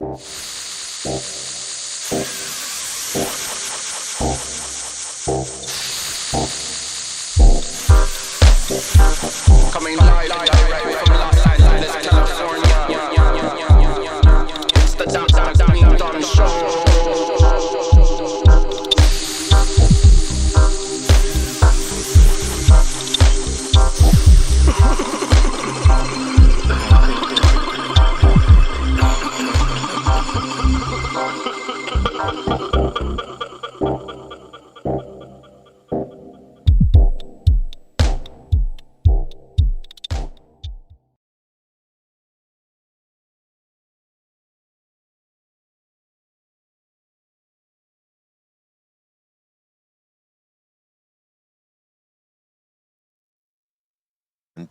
Coming live from Los Angeles, California. It's the Dr. Greenthumb Show.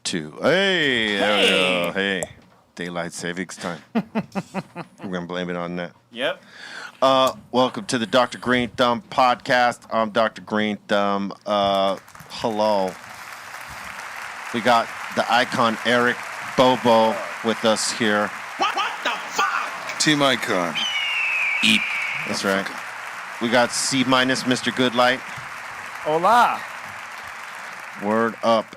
Two. Hey, there we go. Hey, daylight savings time. We're gonna blame it on that. Yep. Welcome to the Dr. Greenthumb Podcast. I'm Dr. Greenthumb. Hello. We got the icon Eric Bobo with us here. What the fuck? Team Icon. Eat. That's right. We got C- Mr. Goodlight. Hola. Word up.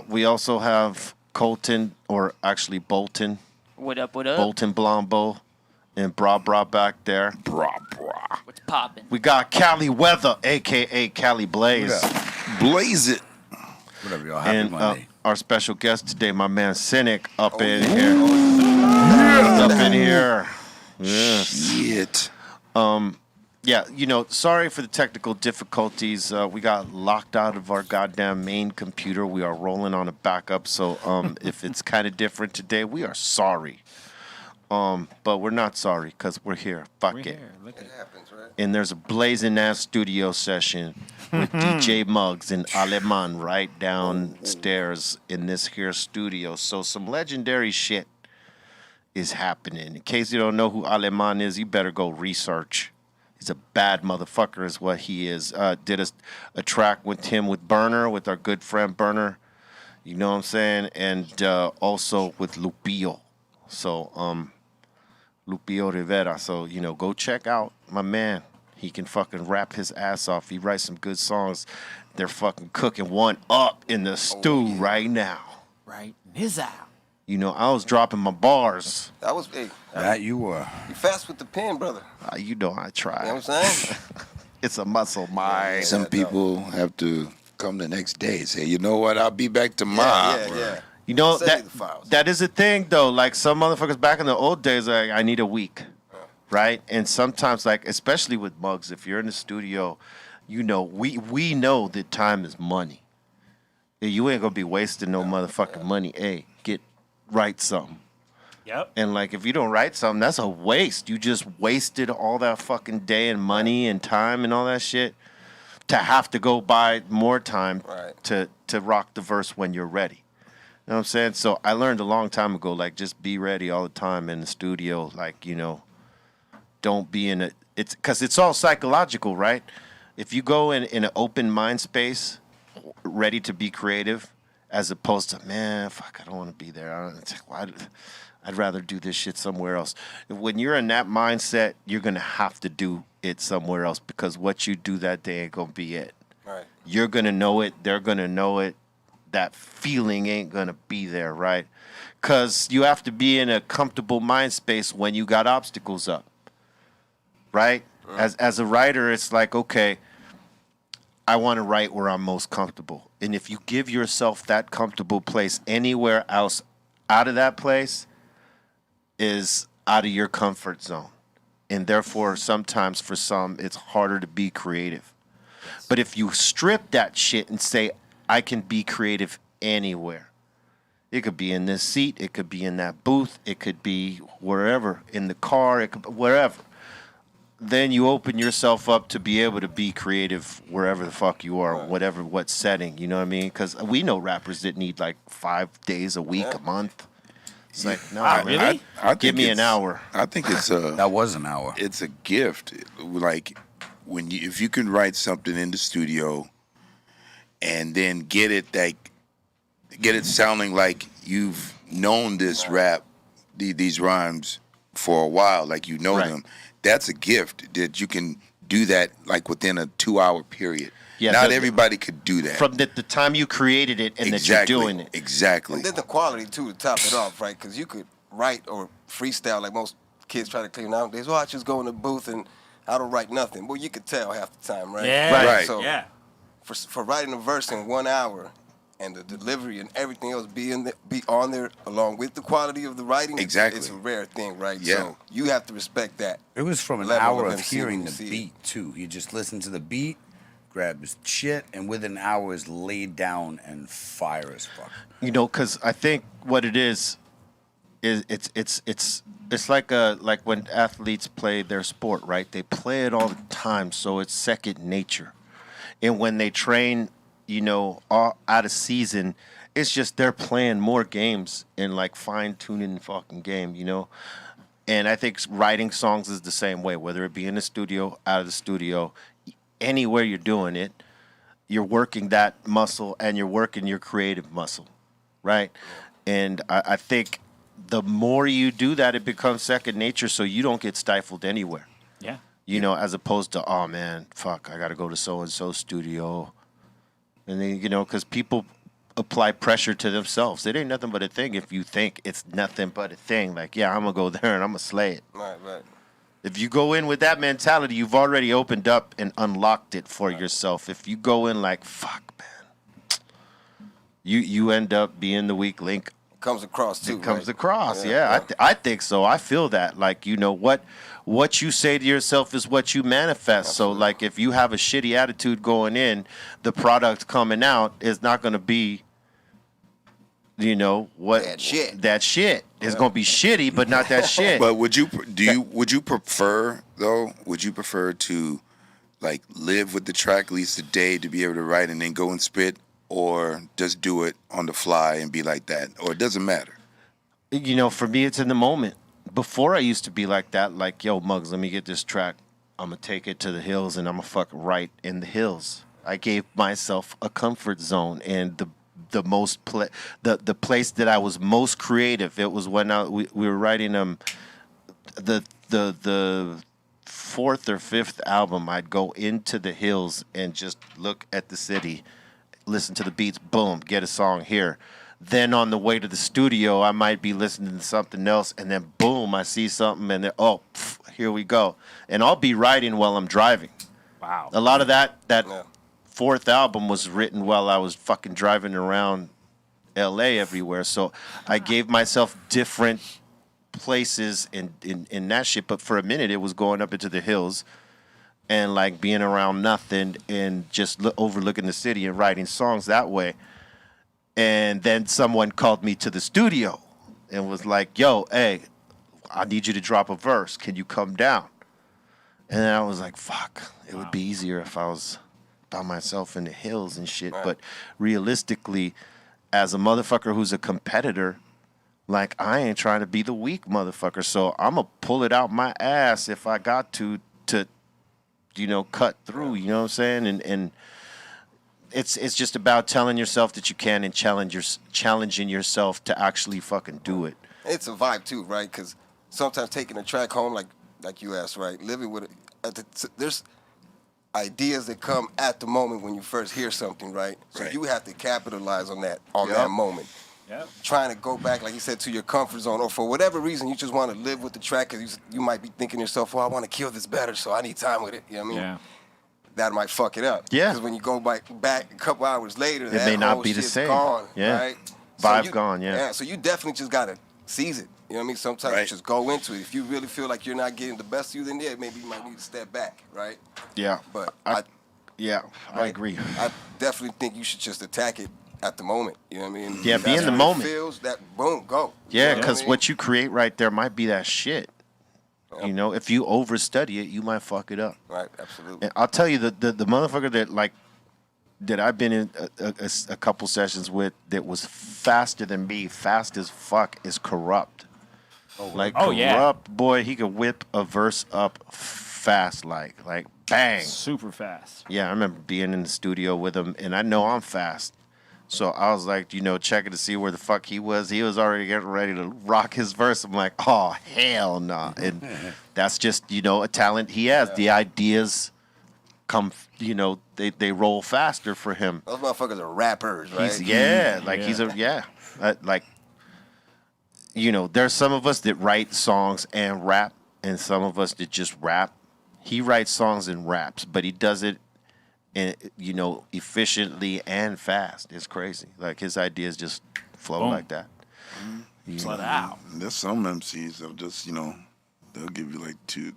We also have Colton, or actually Bolton. What up, what up? Bolton Blombo and Bra back there. Bra. What's poppin'? We got Cali Weather, a.k.a. Cali Blaze. Blaze it. Whatever, y'all. Happy And Monday. our special guest today, my man Cynic, up in here. Up in here. Yes. Shit. Yeah, sorry for the technical difficulties. We got locked out of our goddamn main computer. We are rolling on a backup, so if it's kind of different today, we are sorry. But we're not sorry because we're here. Fuck it. It happens, right? And there's a blazing ass studio session with DJ Muggs and Aleman right downstairs in this here studio. So some legendary shit is happening. In case you don't know who Aleman is, you better go research. He's a bad motherfucker is what he is. Did a track with him with Burner, with our good friend Burner. You know what I'm saying? And also with Lupillo. So, Lupillo Rivera. So, go check out my man. He can fucking rap his ass off. He writes some good songs. They're fucking cooking one up in the stew right now. Right, his out. I was dropping my bars. That was big. That you were. You fast with the pen, brother. I try. You know what I'm saying? It's a muscle mind. Some people have to come the next day and say, you know what, I'll be back tomorrow. Yeah. Send me the files. that is a thing though. Like some motherfuckers back in the old days, like I need a week, right? And sometimes, like especially with Muggs, if you're in the studio, we know that time is money. You ain't gonna be wasting no motherfucking money. Hey, write something. Yep. And like if you don't write something, that's a waste. You just wasted all that fucking day and money and time and all that shit to have to go buy more time to rock the verse when you're ready. You know what I'm saying? So I learned a long time ago, like just be ready all the time in the studio. Like, don't be in it's because it's all psychological, right? If you go in an open mind space, ready to be creative, as opposed to, man, fuck, I don't want to be there. I'd rather do this shit somewhere else. When you're in that mindset, you're going to have to do it somewhere else because what you do that day ain't going to be it. Right. You're going to know it. They're going to know it. That feeling ain't going to be there, right? Because you have to be in a comfortable mind space when you got obstacles up, right? As a writer, it's like, okay, I want to write where I'm most comfortable. And if you give yourself that comfortable place, anywhere else out of that place is out of your comfort zone. And therefore, sometimes for some, it's harder to be creative. Yes. But if you strip that shit and say, I can be creative anywhere. It could be in this seat. It could be in that booth. It could be wherever, in the car, it could be wherever. Then you open yourself up to be able to be creative wherever the fuck you are, what setting, you know what I mean? Because we know rappers that need like 5 days a week, a month. It's like, no, really? Give me an hour. I think it's that was an hour. It's a gift. Like if you can write something in the studio and then get it sounding like you've known this rap, these rhymes for a while, like you know Right. them. That's a gift that you can do that like within a 2-hour period. Yeah, Not everybody could do that. From the time you created it and that you're doing it. Exactly. And then the quality, too, to top it off, right? Because you could write or freestyle like most kids try to claim nowadays. Well, I just go in the booth and I don't write nothing. Well, you could tell half the time, right? Yeah. Right. So Yeah. for writing a verse in 1 hour and the delivery and everything else be on there along with the quality of the writing, Exactly. it's a rare thing, right? Yeah. So you have to respect that. It was from an level hour of of MC hearing when the you see it. beat too. You just listen to the beat, grab his shit, and within an hour is laid down and fire as fuck. You know, because I think what it is it's like when athletes play their sport, right? They play it all the time, so it's second nature. And when they train, you know, all out of season, it's just they're playing more games and like fine tuning the fucking game, you know. And I think writing songs is the same way, whether it be in the studio, out of the studio, anywhere you're doing it, you're working that muscle and you're working your creative muscle, right? And I think the more you do that, it becomes second nature, so you don't get stifled anywhere. Yeah. You know, as opposed to, oh man, fuck, I got to go to so and so studio, and then you know, because people apply pressure to themselves. It ain't nothing but a thing if you think it's nothing but a thing. Like, yeah, I'm gonna go there and I'm gonna slay it. Right. If you go in with that mentality, you've already opened up and unlocked it for yourself. If you go in like, fuck, man, you end up being the weak link. Comes across, too, It comes right? across, yeah. I think so. I feel that. Like, you know, what you say to yourself is what you manifest. Absolutely. So, like, if you have a shitty attitude going in, the product coming out is not going to be, you know, what That shit. That shit is going to be shitty, but not that shit. But would you prefer though? Would you prefer to like live with the track at least a day to be able to write and then go and spit, or just do it on the fly and be like that, or it doesn't matter? You know, for me, it's in the moment. Before I used to be like that, like, yo, Muggs, let me get this track. I'm going to take it to the hills and I'm going to fuck right in the hills. I gave myself a comfort zone, and the most the place that I was most creative, it was when we were writing the fourth or fifth album. I'd go into the hills and just look at the city, listen to the beats, boom, get a song here. Then on the way to the studio, I might be listening to something else, and then boom, I see something, and then, here we go. And I'll be writing while I'm driving. Wow. A lot of that Yeah. fourth album was written while I was fucking driving around L.A. everywhere. So I gave myself different places in that shit. But for a minute, it was going up into the hills and like being around nothing and just overlooking the city and writing songs that way. And then someone called me to the studio and was like, yo, hey, I need you to drop a verse. Can you come down? And then I was like, fuck, it would be easier if I was by myself in the hills and shit. Right. But realistically, as a motherfucker who's a competitor, like, I ain't trying to be the weak motherfucker. So I'm going to pull it out my ass if I got to, you know, cut through, you know what I'm saying? And it's just about telling yourself that you can and challenging yourself to actually fucking do it. It's a vibe too, right? Because sometimes taking a track home, like you asked, right? Living with it, there's ideas that come at the moment when you first hear something, right? So Right. you have to capitalize on that Yep. moment. Yep. Trying to go back, like you said, to your comfort zone, or for whatever reason, you just want to live with the track because you might be thinking to yourself, well, I want to kill this better, so I need time with it. You know what I mean? Yeah. That might fuck it up. Yeah. Because when you go back a couple hours later, that may not whole be the shit's same. gone, Yeah. right? Vibe gone, yeah. Yeah, so you definitely just got to seize it. You know what I mean? Sometimes you Right. just go into it. If you really feel like you're not getting the best of you, then yeah, maybe you might need to step back, right? Yeah. But I right, agree. I definitely think you should just attack it at the moment. You know what I mean? Yeah, If be in that's the what it moment. Feels that boom, go. Yeah, You know because I mean? what you create right there might be that shit. You know, if you overstudy it, you might fuck it up. Right, absolutely. And I'll tell you, the motherfucker that I've been in a couple sessions with that was faster than me, fast as fuck, is Corrupt. Like, Oh, yeah. Corrupt, boy, he could whip a verse up fast, like bang. Super fast. Yeah, I remember being in the studio with him, and I know I'm fast. So I was like, checking to see where the fuck he was. He was already getting ready to rock his verse. I'm like, oh, hell no. And that's just, a talent he has. The ideas come, they roll faster for him. Those motherfuckers are rappers, right? There's some of us that write songs and rap, and some of us that just rap. He writes songs and raps, but he does it, efficiently and fast. It's crazy. Like his ideas just flow like that. Let it out. There's some MCs that'll just, they'll give you like 2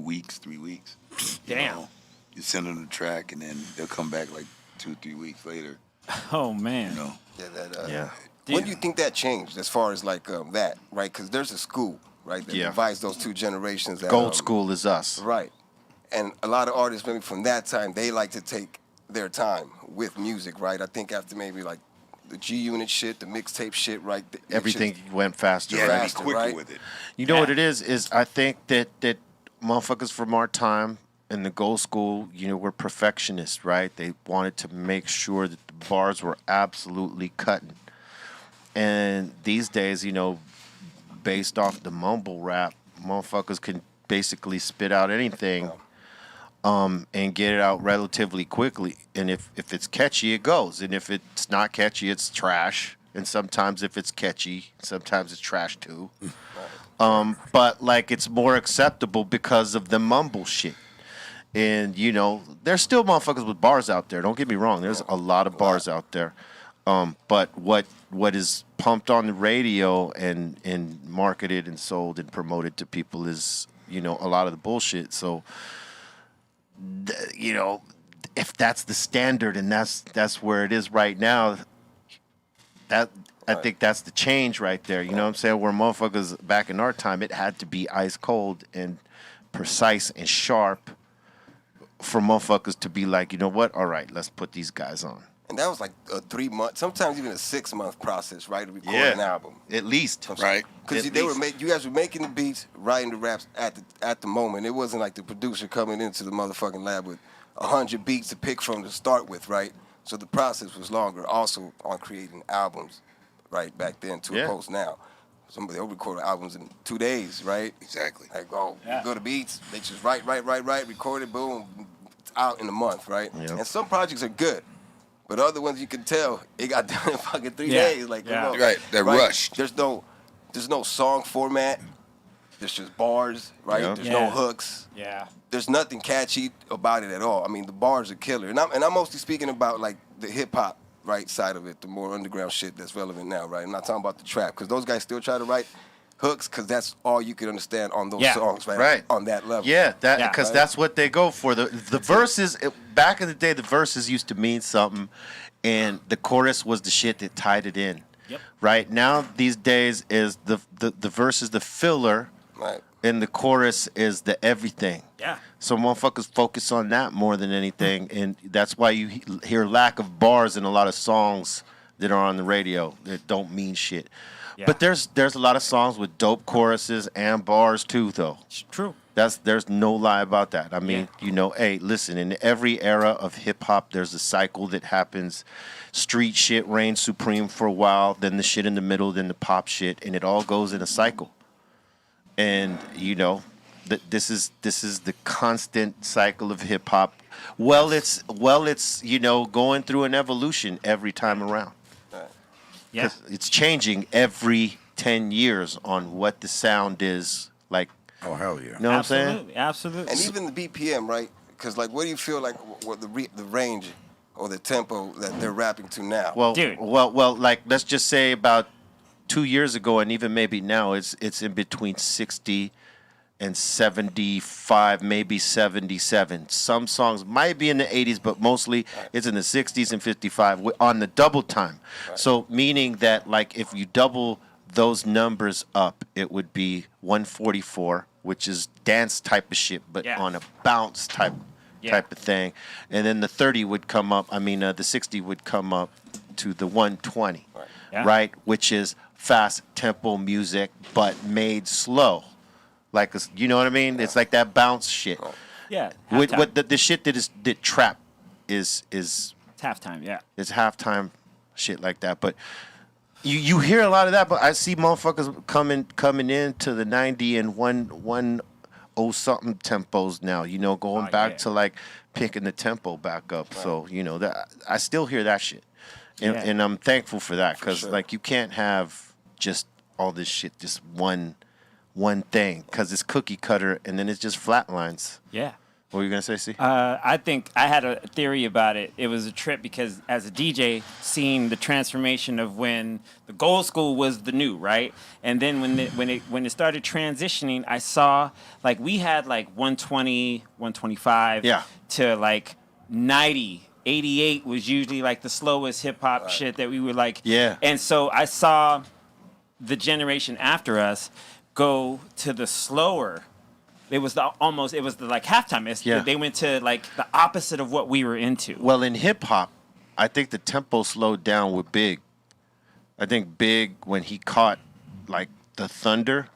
weeks, 3 weeks. Damn. You send them the track, and then they'll come back like 2-3 weeks later. Oh man. Yeah. When do you think that changed as far as like that, right? Because there's a school, right, that divides those two generations. That, Gold school is us. Right. And a lot of artists, maybe from that time, they like to take their time with music, right? I think after maybe like the G Unit shit, the mixtape shit, right? Everything went faster, Yeah, right? be quicker with it. You know what it is I think that motherfuckers from our time in the gold school, were perfectionists, right? They wanted to make sure that the bars were absolutely cutting. And these days, based off the mumble rap, motherfuckers can basically spit out anything and get it out relatively quickly. And if it's catchy, it goes. And if it's not catchy, it's trash. And sometimes if it's catchy, sometimes it's trash too. But like it's more acceptable because of the mumble shit. And, there's still motherfuckers with bars out there. Don't get me wrong. There's a lot of bars out there. But what is pumped on the radio and marketed and sold and promoted to people is, a lot of the bullshit. So, if that's the standard and that's where it is right now, I think that's the change right there. You know what I'm saying? Where motherfuckers back in our time, it had to be ice cold and precise and sharp for motherfuckers to be like, you know what? All right, let's put these guys on. And that was like a 3 month, sometimes even a 6 month process, right, to record an album. At least. Right. Because you guys were making the beats, writing the raps at the moment. It wasn't like the producer coming into the motherfucking lab with 100 beats to pick from to start with, right? So the process was longer. Also on creating albums, right, back then to opposed now. They'll record albums in 2 days, right? Exactly. Like, you go to beats, they just write, record it, boom, it's out in a month, right? Yep. And some projects are good. But other ones you can tell it got done in fucking 3 days. Like, Right, they're rushed. There's no song format. There's just bars, right? Yeah. There's no hooks. Yeah. There's nothing catchy about it at all. I mean, the bars are killer. And I'm mostly speaking about like the hip hop side of it, the more underground shit that's relevant now, right? I'm not talking about the trap because those guys still try to write hooks because that's all you can understand on those songs, right? Right. On that level. Yeah, because right? that's what they go for. The verses, back in the day, the verses used to mean something, and the chorus was the shit that tied it in. Yep. Right now, these days, is the verse is the filler, Right. and the chorus is the everything. Yeah. So motherfuckers focus on that more than anything, and that's why you hear lack of bars in a lot of songs that are on the radio that don't mean shit. Yeah. But there's a lot of songs with dope choruses and bars too, though. It's true. There's no lie about that. I mean, hey, listen, in every era of hip hop, there's a cycle that happens. Street shit reigns supreme for a while, then the shit in the middle, then the pop shit, and it all goes in a cycle. And this is the constant cycle of hip hop. Well, it's going through an evolution every time around. Yeah. It's changing every 10 years on what the sound is like. Oh, hell yeah. You know what I'm saying? Absolutely. And even the BPM, right? Because like, what do you feel like what the range or the tempo that they're rapping to now? Well, Dude. well, like let's just say about 2 years ago, and even maybe now, it's in between 60 and 75, maybe 77. Some songs might be in the 80s, but mostly it's in the 60s and 55 on the double time. Right. So meaning that like if you double those numbers up, it would be 144, which is dance type of shit, but on a bounce type of thing. And then the 30 would come up. I mean, the 60 would come up to the 120, right? Which is fast tempo music, but made slow. Like, you know what I mean? It's like that bounce shit. Yeah. With the shit that trap is It's halftime, yeah. It's halftime shit like that. But you hear a lot of that. But I see motherfuckers coming into the 90 and one oh something tempos now. You know, going back to like picking the tempo back up. Right. So you know that I still hear that shit, and I'm thankful for that because like you can't have just all this shit, just one thing, because it's cookie cutter and then it's just flat lines. Yeah. What were you gonna say, C? I think I had a theory about it. It was a trip because as a DJ, seeing the transformation of when the gold school was the new, right? And then when it started transitioning, I saw like we had like 120, 125 to like 90. 88 was usually like the slowest hip hop shit that we were like. Yeah. And so I saw the generation after us go to the slower. It was the like halftime. They went to like the opposite of what we were into. Well, in hip hop, I think the tempo slowed down with Big. I think Big, when he caught like the thunder,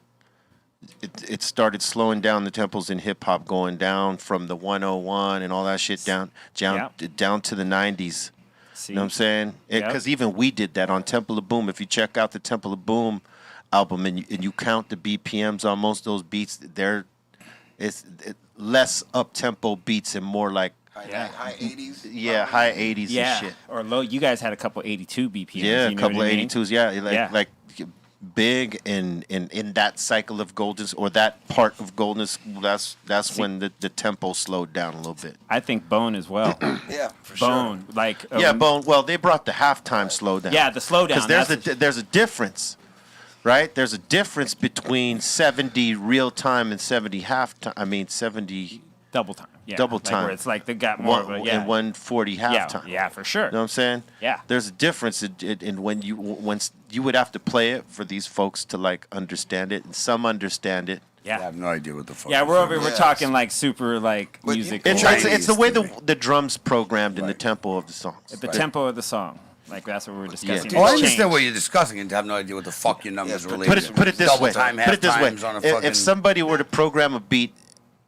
it started slowing down the tempos in hip hop, going down from the 101 and all that shit down to the 90s. You know what I'm saying? Because even we did that on Temple of Boom. If you check out the Temple of Boom album and you count the BPMs on most of those beats, it's less up-tempo beats and more like high 80s. Yeah, high 80s and shit. Or low. You guys had a couple 82 BPMs. Yeah, you a know couple what of I mean? 82s. Yeah, like Big in that cycle of Goldness, or that part of Goldness. That's when the tempo slowed down a little bit. I think Bone as well. Yeah, for Bone, sure. like Bone. Well, they brought the halftime slowdown. Yeah, the slowdown. Because there's a difference. Right? There's a difference between 70 real time and 70 halftime. I mean, 70 double time. Yeah. Double like time. where it's like they got more of a, and 140 halftime. Yeah, for sure. You know what I'm saying? Yeah. There's a difference in when you would have to play it for these folks to like understand it, and some understand it. Yeah. I have no idea what the fuck. Yeah, we're talking like super like music. It's the way the drums programmed in the tempo of the songs. The tempo of the song. Like that's what we were discussing. Oh, I understand what you're discussing and have no idea what the fuck your numbers related to. Put it this way. Put it this way. If somebody were to program a beat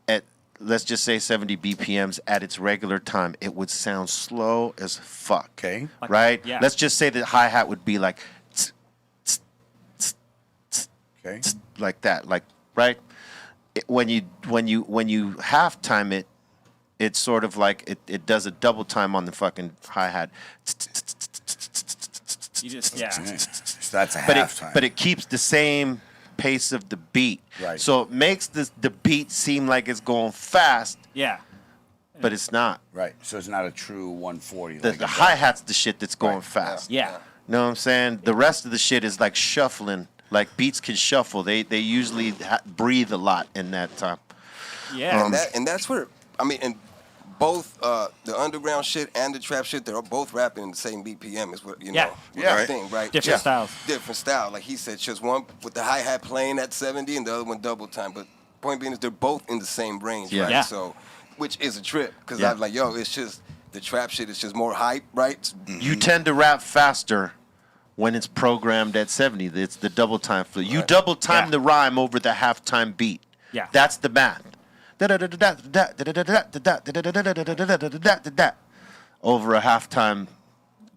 at, let's just say 70 BPMs at its regular time, it would sound slow as fuck. Okay. Right? Yeah. Let's just say the hi-hat would be like Okay. like that. Like, right? When you halftime it, it's sort of like it does a double time on the fucking hi-hat. You just So that's a halftime. But it keeps the same pace of the beat. Right. So it makes the beat seem like it's going fast, yeah. but it's not. Right. So it's not a true 140. The hi-hat's the shit that's going fast. Yeah. Know what I'm saying? The rest of the shit is like shuffling. Like beats can shuffle. They usually breathe a lot in that time. Yeah. And that's where, I mean, and both the underground shit and the trap shit, they're both rapping in the same BPM is what, you know, Yeah. thing, right? Different styles. Different style. Like he said, just one with the hi-hat playing at 70 and the other one double time. But point being is they're both in the same range, right? Yeah. So, which is a trip because I'm like, yo, it's just, the trap shit is just more hype, right? You tend to rap faster when it's programmed at 70. It's the double time flow. You double time the rhyme over the halftime beat. Yeah. That's the math. Over a halftime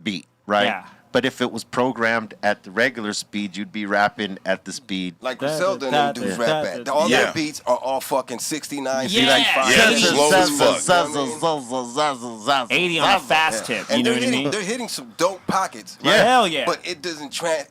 beat, right? Yeah. But if it was programmed at the regular speed, you'd be rapping at the speed. Like Griselda and them dudes rap at. All their beats are all fucking 69, Yeah. 65. Slow as fuck. 80 on a fast tip. And You know what I mean? they're hitting some dope pockets. Yeah. Hell yeah. But it doesn't I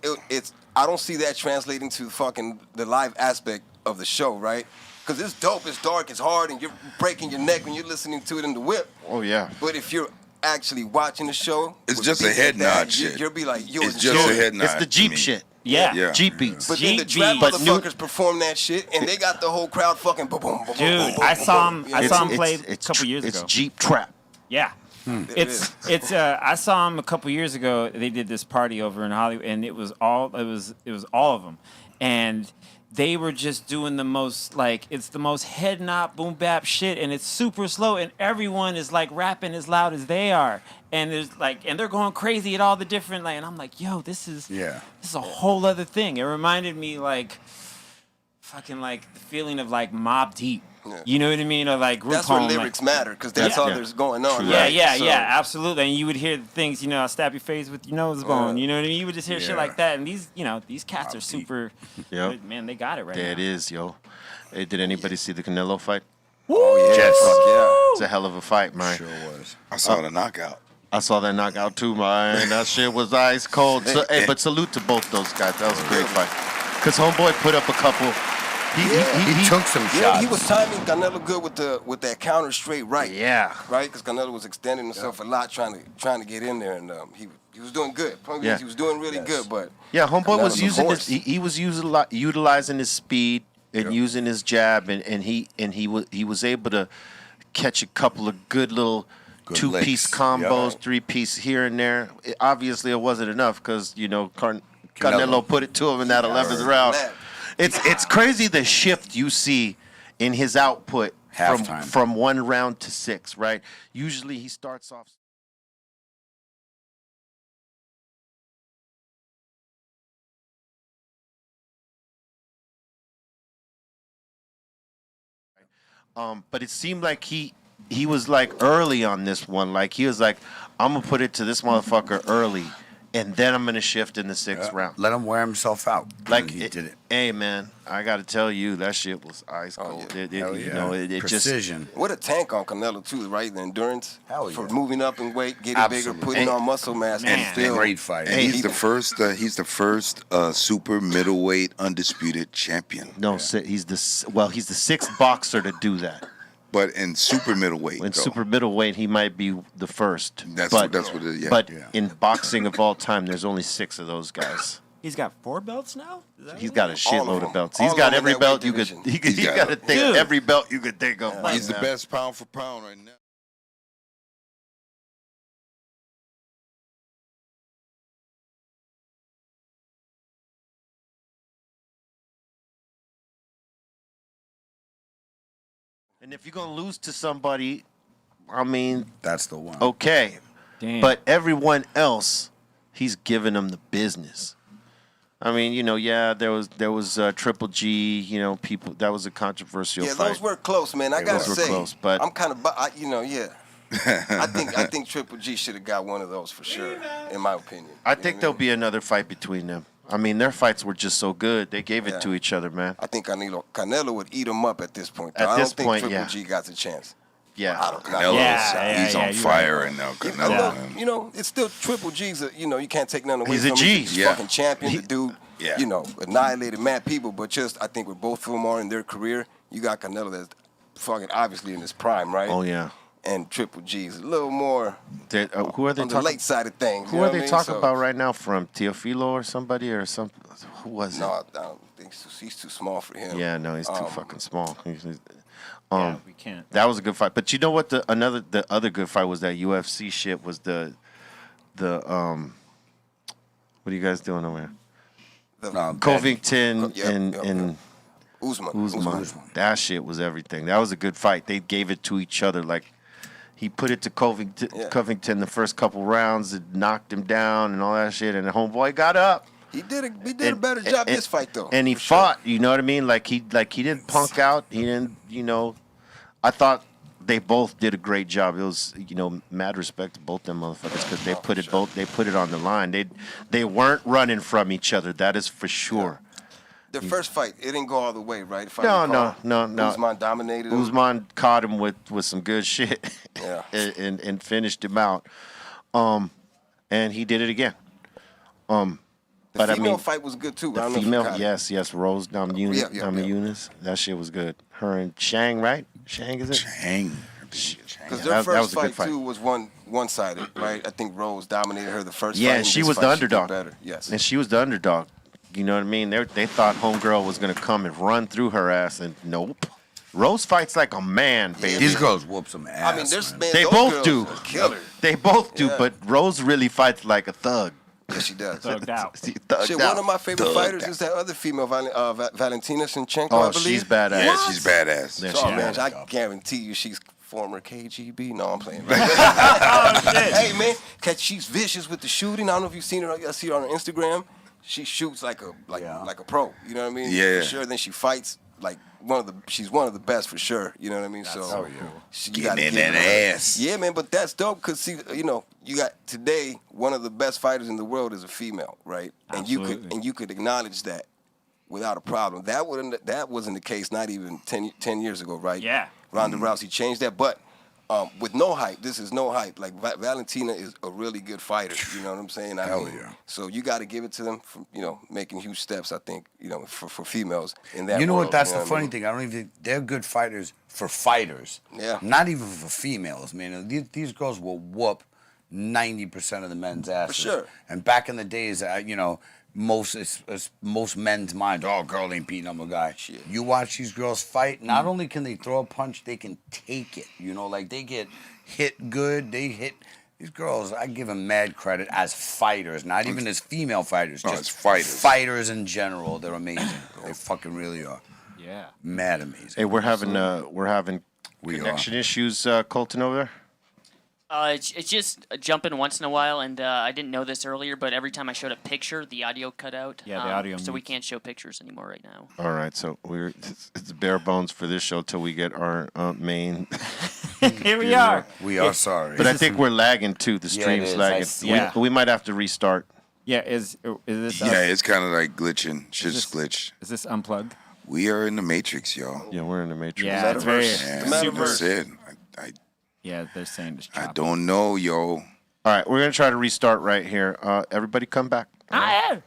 don't see that translating to fucking the live aspect of the show, right? Because it's dope, it's dark, it's hard, and you're breaking your neck when you're listening to it in the whip. Oh, yeah. But if you're actually watching the show, It's with just a beats head like that, nod shit. You'll be like, yo, It's just a head nod. It's the Jeep shit. Yeah. Jeep beats. But then the Jeep trap beats. motherfuckers perform that shit, and they got the whole crowd fucking boom, boom, boom, boom, Dude, boom, I boom, saw boom. him. I saw him play a couple years It's ago. Jeep trap. Yeah. It's I saw him a couple years ago. They did this party over in Hollywood, and it was all of them, and they were just doing the most it's the most head nod boom bap shit, and it's super slow, and everyone is like rapping as loud as they are, and there's and they're going crazy at all the different and I'm like, yo, this is a whole other thing. It reminded me fucking the feeling of Mobb Deep. Yeah. You know what I mean? Or like group That's where home. lyrics matter, because that's all there's going on. Yeah, right? yeah, So- yeah, absolutely. And you would hear the things, you know, I stab your face with your nose bone. You know what I mean? You would just hear shit Yeah. like that. And these, you know, these cats are super. Yep. Man, they got it right There it now. is, yo. Hey, did anybody see the Canelo fight? Oh, yeah. Yes. Fuck It's a hell of a fight, man. Sure was. I saw the knockout. I saw that knockout too, man. That shit was ice cold. So, hey, but salute to both those guys. That was a great fight. Cause homeboy put up a couple. He took some Yeah, shots. he was timing Canelo good with that counter straight right. Yeah. Right, because Canelo was extending himself a lot, trying to get in there, and he was doing good. Probably Yeah. he was doing really good, but Yeah, homeboy was Canelo's a using horse. he was utilizing his speed and using his jab, and he was able to catch a couple of good little Good 2-piece licks. combos, Yeah. 3-piece here and there. Obviously, it wasn't enough because Canelo put it to him in that 11th round. Man. It's crazy the shift you see in his output Halftime. from 1 round to 6. Right? Usually he starts off. But it seemed like he was like early on this one. Like he was like, I'm gonna put it to this motherfucker early, and then I'm gonna shift in the 6th round. Let him wear himself out. Like he did it. Hey man, I gotta tell you, that shit was ice cold. yeah. Hell You yeah. know, it just Precision. what a tank on Canelo too, right? The endurance Hell for yeah. moving up in weight, getting Absolutely. bigger, putting Hey, on muscle mass, man. and still Great fight. And he's the first. He's the first super middleweight undisputed champion. no. He's the 6th boxer to do that. But in super middleweight, In though. super middleweight, he might be the first. That's but, what it is. Yeah. But Yeah. in boxing of all time, there's only 6 of those guys. He's got 4 belts now? He's got a shitload them. of belts. All He's of got them in every that belt weight you could. division. He's He's got got to it. think Dude. every belt you could think of. he's the man. best pound for pound right now. And if you're gonna lose to somebody, I mean, That's the one. okay, Damn. but everyone else, he's giving them the business. I mean, you know, yeah, there was Triple G. You know, people that was a controversial yeah, fight. those were close, man. I gotta those were say, close, but- I'm kind of, yeah. I think Triple G should have got one of those for sure, in my opinion. I You know think what there'll be another fight between them. I mean, their fights were just so good. They gave it Yeah. to each other, man. I think Canelo would eat him up at this point. Though. At I this don't think point, Triple yeah. G got the chance. Yeah. I don't. Canelo, Yeah, he's yeah, on you're fire right now. Canelo, Although, man. you know, it's still Triple G's. You can't take none away He's a from G. him. He's Yeah. fucking champion. The dude, Yeah. you know, annihilated mad people. But just, I think, where both of them are in their career, you got Canelo that's fucking obviously in his prime, right? Oh yeah. And Triple G's a little more Who are they on the talking? late side of things. Who you know are what they I mean? talking So- about right now? From Teofilo or somebody or some? Who was it? No, I don't think so. He's too small for him. Yeah, no, he's too fucking small. Yeah, we can't. That was a good fight. But you know what? The other good fight was that UFC shit. Was the what are you guys doing over here? Covington Yep, and yep, and Usman. That shit was everything. That was a good fight. They gave it to each other. Like he put it to Covington. Yeah. Covington the first couple rounds, it knocked him down and all that shit. And the homeboy got up. He did a better job this fight though. And he for sure. fought. You know what I mean? Like he didn't punk out. He didn't. You know, I thought they both did a great job. It was, you know, mad respect to both them motherfuckers because they put it both. They put it on the line. They weren't running from each other. That is for sure. The first fight, it didn't go all the way, right? If I No, recall. no. Usman dominated him. Usman caught him with some good shit, Yeah. and finished him out. And he did it again. The But I female mean, fight was good too. I the don't know if you female, caught it. yes, Rose Namajunas, Yeah. Namajunas, that shit was good. Her and Shang, right? Shang is it? Hang. Because Yeah, their that first was a good fight, fight. too was one-sided, right? I think Rose dominated her the first Yeah, fight. and she this was the fight, she did underdog. Better. Yes. And she was the underdog. You know what I mean? They thought homegirl was gonna come and run through her ass, and nope. Rose fights like a man, baby. These girls whoop some ass. I mean, there's man. man, They those both girls do. are killer. They both do, Yeah. but Rose really fights like a thug. Yes, she does. Thugged out. She thugged Shit, out. one of my favorite fighters is that other female, Valentina Shevchenko, Oh, I believe. she's badass. Yeah, she's badass. Yeah, Oh, she man, is. I guarantee you she's former KGB. No, I'm playing. Oh shit. Hey, man, cause she's vicious with the shooting. I don't know if you've seen her. I see her on her Instagram. She shoots like a pro. You know what I mean? Yeah. For sure. Then she fights like she's one of the best for sure. You know what I mean? So you gotta Getting in give that her- ass. Yeah, man. But that's dope because see, you know, you got today one of the best fighters in the world is a female, right? Absolutely. And you could acknowledge that without a problem. That wasn't the case not even 10 years ago, right? Yeah. Ronda Rousey changed that, but with no hype, this is no hype. Like Valentina is a really good fighter. You know what I'm saying? Hell yeah. So you got to give it to them for making huge steps. I think for females in that. You know world, what? That's you know the what I funny mean? thing. I don't even. They're good fighters for fighters. Yeah. Not even for females, man. These girls will whoop 90% of the men's asses. sure. And back in the days, most men's minds, oh, girl ain't beating up a guy. Shit. You watch these girls fight. Not only can they throw a punch, they can take it. You know, like they get hit good. They hit. These girls, I give them mad credit as fighters, not even as female fighters. No, just as fighters. Fighters in general, they're amazing. They fucking really are. Yeah. Mad amazing. Hey, we're having We connection issues, Colton over there. It's just jumping once in a while, and I didn't know this earlier, but every time I showed a picture, the audio cut out. Yeah, the audio So we mutes. can't show pictures anymore right now. All right, so it's bare bones for this show till we get our main. Here we are. We are sorry. But I think we're lagging too. The Yeah, it stream's is. lagging. Yeah. We might have to restart. Yeah, is this Yeah, it's kind of like glitching. Shit this- just glitched. is this unplugged? We are in the matrix, y'all. Yeah, we're in the matrix. Yeah, it's very Yeah, super. that's it. Yeah, they're saying just I drop. don't know, yo. All right, we're gonna try to restart right here. Everybody, come back. Ah, yeah.